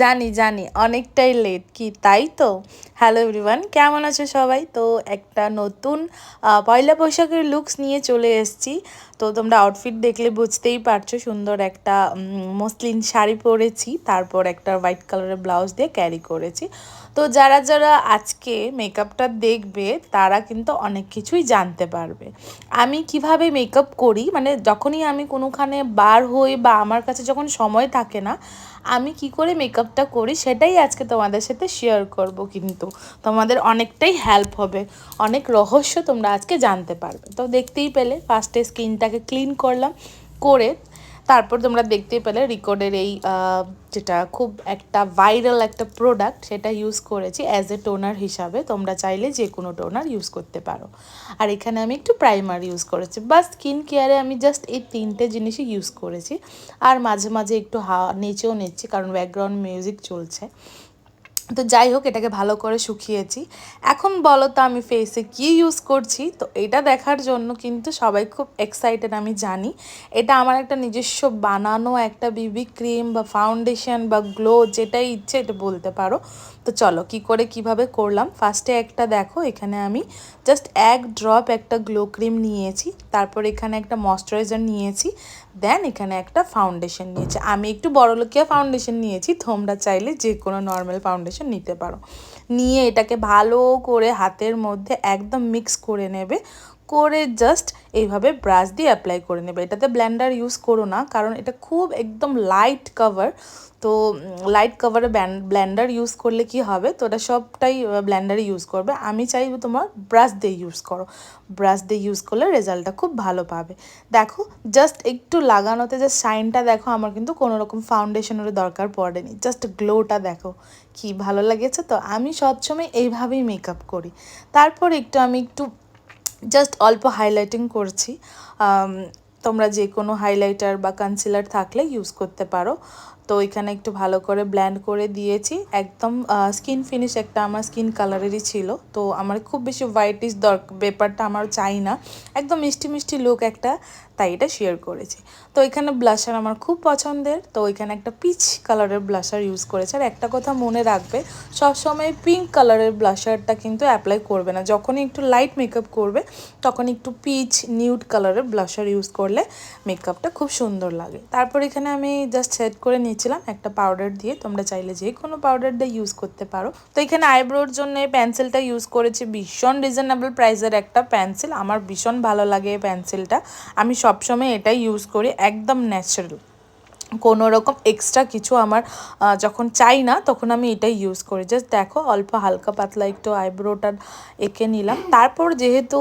জানি জানি অনেকটাই লেট কি তাই তো। হ্যালো এভরিওয়ান, কেমন আছো সবাই? তো একটা নতুন পয়লা বৈশাখের লুকস নিয়ে চলে এসেছি। তো তোমরা আউটফিট দেখলে বুঝতেই পারছো, সুন্দর একটা মসলিন শাড়ি পরেছি, তারপর একটা হোয়াইট কালারের ব্লাউজ দিয়ে ক্যারি করেছি। তো যারা যারা আজকে মেকআপটা দেখবে তারা কিন্তু অনেক কিছুই জানতে পারবে আমি কিভাবে মেকআপ করি। মানে যখনই আমি কোনোখানে বার হই বা আমার কাছে যখন সময় থাকে না, আমি কি করে মেকআপটা করি সেটাই আজকে তোমাদের সাথে শেয়ার করব। কিন্তু তোমাদের অনেকটাই হেল্প হবে, অনেক রহস্য তোমরা আজকে জানতে পারবে। তো দেখতেই পেলে ফার্স্টে স্কিনটাকে ক্লিন করলাম, করে তারপর তোমরা দেখতেই পেলে রিকর্ডের এই যেটা খুব একটা ভাইরাল একটা প্রোডাক্ট, সেটা ইউজ করেছি অ্যাজ এ টোনার হিসাবে। তোমরা চাইলে যে কোনো টোনার ইউজ করতে পারো। আর এখানে আমি একটু প্রাইমার ইউজ করেছি, বা স্কিন কেয়ারে আমি জাস্ট এই তিনটে জিনিসই ইউজ করেছি। আর মাঝে মাঝে একটু নেচেও নিচ্ছি, কারণ ব্যাকগ্রাউন্ড মিউজিক চলছে। তো যাই হোক, এটাকে ভালো করে শুকিয়েছি। এখন বলো তো আমি ফেসে কি ইউজ করছি, তো এটা দেখার জন্য কিন্তু সবাই খুব এক্সাইটেড, আমি জানি। এটা আমার একটা নিজস্ব বানানো একটা বিবি ক্রিম বা ফাউন্ডেশন বা গ্লো, যেটাই ইচ্ছে এটা বলতে পারো। তো চলো কি করে কিভাবে করলাম। ফার্স্টে একটা দেখো, এখানে আমি জাস্ট এক ড্রপ একটা গ্লো ক্রিম নিয়েছি, তারপর এখানে একটা ময়শ্চারাইজার নিয়েছি, দেন এখানে একটা ফাউন্ডেশন নিয়েছি। আমি একটু বড়লোকিয়া ফাউন্ডেশন নিয়েছি, তোমরা চাইলে যে কোনো নর্মাল ফাউন্ডেশন নিতে পারো। নিয়ে এটাকে ভালো করে হাতের মধ্যে একদম মিক্স করে নেবে, করে জাস্ট এইভাবে ব্রাশ দিয়ে অ্যাপ্লাই করে নেবে। এটাতে ব্লেন্ডার ইউজ করো না, কারণ এটা খুব একদম লাইট কভার। তো লাইট কাভারে ব্লেন্ডার ইউজ করলে কি হবে, তো ওটা সবটাই ব্লেন্ডারে ইউজ করবে। আমি চাইবো তোমার ব্রাশ দিয়ে ইউজ করো, ব্রাশ দিয়ে ইউজ করলে রেজাল্টটা খুব ভালো পাবে। দেখো জাস্ট একটু লাগানোতে যে শাইনটা দেখো, আমার কিন্তু কোনো রকম ফাউন্ডেশনেরও দরকার পড়েনি, জাস্ট গ্লোটা দেখো কি ভালো লাগেছে। তো আমি সবসময় এইভাবেই মেকআপ করি। তারপর আমি একটু জাস্ট অল্প হাইলাইটিং করছি। তোমরা যে কোনো হাইলাইটার বা কনসিলার থাকলে ইউজ করতে পারো। তো এখানে একটু ভালো করে ব্লেন্ড করে দিয়েছি। একদম স্কিন ফিনিশ একটা আমার স্কিন কালারেরই ছিল, তো আমার খুব বেশি হোয়াইটিশ ব্যাপারটা আমার চাই না, একদম মিষ্টি মিষ্টি লুক একটা, তাই এটা শেয়ার করেছি। তো এখানে ব্লাশার আমার খুব পছন্দের, তো এখানে একটা পিচ কালারের ব্লাশার ইউজ করেছে। আর একটা কথা মনে রাখবে, সবসময় পিঙ্ক কালারের ব্লাশারটা কিন্তু অ্যাপ্লাই করবে না। যখনই একটু লাইট মেকআপ করবে তখন একটু পিচ নিউড কালারের ব্লাশার ইউজ করলে মেকআপটা খুব সুন্দর লাগে। তারপর এখানে আমি জাস্ট সেট করে নিয়েছিলাম একটা পাউডার দিয়ে, তোমরা চাইলে যে কোনো পাউডার দিয়ে ইউজ করতে পারো। তো এখানে আইব্রোর জন্য এই পেন্সিলটা ইউজ করেছি, ভীষণ রিজনেবল প্রাইসের একটা পেন্সিল, আমার ভীষণ ভালো লাগে এই পেন্সিলটা। আমি সবসময় এটাই ইউজ করি, একদম ন্যাচারাল, কোনো রকম এক্সট্রা কিছু আমার যখন চাই না তখন আমি এটাই ইউজ করি। জাস্ট দেখো অল্প হালকা পাতলা একটু আইব্রোটা এঁকে নিলাম। তারপর যেহেতু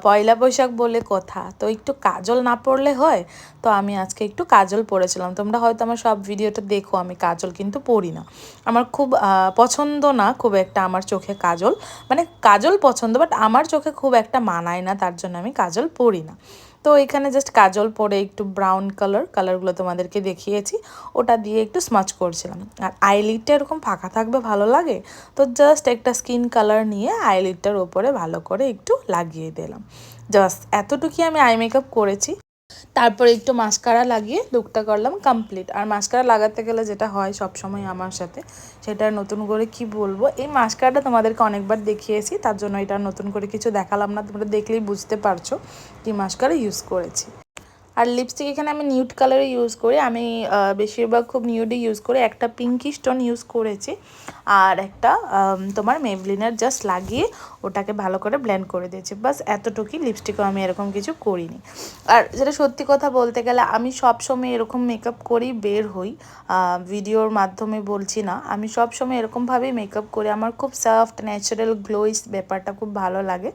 পয়লা বৈশাখ বলে কথা, তো একটু কাজল না পরলে হয়, তো আমি আজকে একটু কাজল পরেছিলাম। তোমরা হয়তো আমার সব ভিডিওটা দেখো, আমি কাজল কিন্তু পরি না, আমার খুব পছন্দ না খুব একটা আমার চোখে কাজল। মানে কাজল পছন্দ, বাট আমার চোখে খুব একটা মানায় না, তার জন্য আমি কাজল পরি না। তো এখানে জাস্ট কাজল পরে একটু ব্রাউন কালারগুলো তোমাদেরকে দেখিয়েছি, ওটা দিয়ে একটু স্মাচ করছিলাম। আর আইলিডটা এরকম ফাঁকা থাকবে ভালো লাগে, তো জাস্ট একটা স্কিন কালার নিয়ে আইলিডটার ওপরে ভালো করে একটু লাগিয়ে দিলাম। জাস্ট এতটুকুই আমি আই মেকআপ করেছি। তারপর একটু মাস্কারা লাগিয়ে লুকটা করলাম কমপ্লিট। আর মাস্কারা লাগাতে গেলে যেটা হয় সব সময় আমার সাথে, সেটা নতুন করে কি বলবো, এই মাস্কারাটা তোমাদেরকে অনেকবার দেখিয়েছি, তার জন্য এটা নতুন করে কিছু দেখালাম না, তোমরা দেখলেই বুঝতে পারছো কি মাস্কারা ইউজ করেছি। আর লিপস্টিক এখানে আমি নিউড কালারে ইউজ করি, আমি বেশিরভাগ খুব নিউডই ইউজ করি। একটা পিঙ্কি স্টোন ইউজ করেছি, আর একটা তোমার মেবলিনের জাস্ট লাগিয়ে ওটাকে ভালো করে ব্লেন্ড করে দিয়েছি, বাস এতটুকুই। লিপস্টিকও আমি এরকম কিছু করিনি। আর যেটা সত্যি কথা বলতে গেলে, আমি সব সময় এরকম মেকআপ করি বের হই, ভিডিওর মাধ্যমে বলছি না, আমি সব সময় এরকমভাবেই মেকআপ করি। আমার খুব সফট ন্যাচারাল গ্লোইস ব্যাপারটা খুব ভালো লাগে।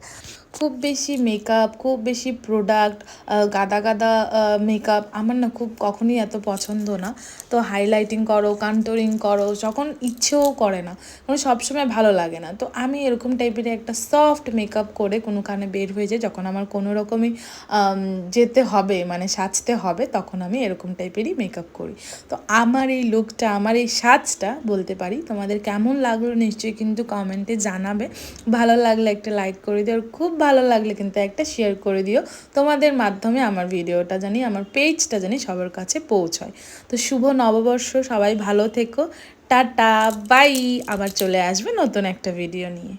খুব বেশি মেকআপ, খুব বেশি প্রোডাক্ট, গাদা গাদা মেকআপ আমার না খুব কখনই এত পছন্দ না। তো হাইলাইটিং করো, কন্ট্যুরিং করো, যখন ইচ্ছেও করে না, মানে সবসময় ভালো লাগে না। তো আমি এরকম টাইপের একটা সফট মেকআপ করে কোনোখানে বের হয়ে যাই, যখন আমার কোনো রকমই যেতে হবে, মানে সাজতে হবে, তখন আমি এরকম টাইপেরই মেকআপ করি। তো আমার এই লুকটা, আমার এই সাজটা বলতে পারি তোমাদের কেমন লাগলো নিশ্চয়ই কিন্তু কমেন্টে জানাবে। ভালো লাগলে একটা লাইক করে দিও, আর খুব ভালো লাগলে কিন্তু একটা শেয়ার করে দিও, তোমাদের মাধ্যমে আমার ভিডিওটা জানি আমার পেজটা জানি সবার কাছে পৌঁছয়। তো শুভ নববর্ষ, সবাই ভালো থেকো, টাটা বাই। আবার চলে আসবে নতুন একটা ভিডিও নিয়ে।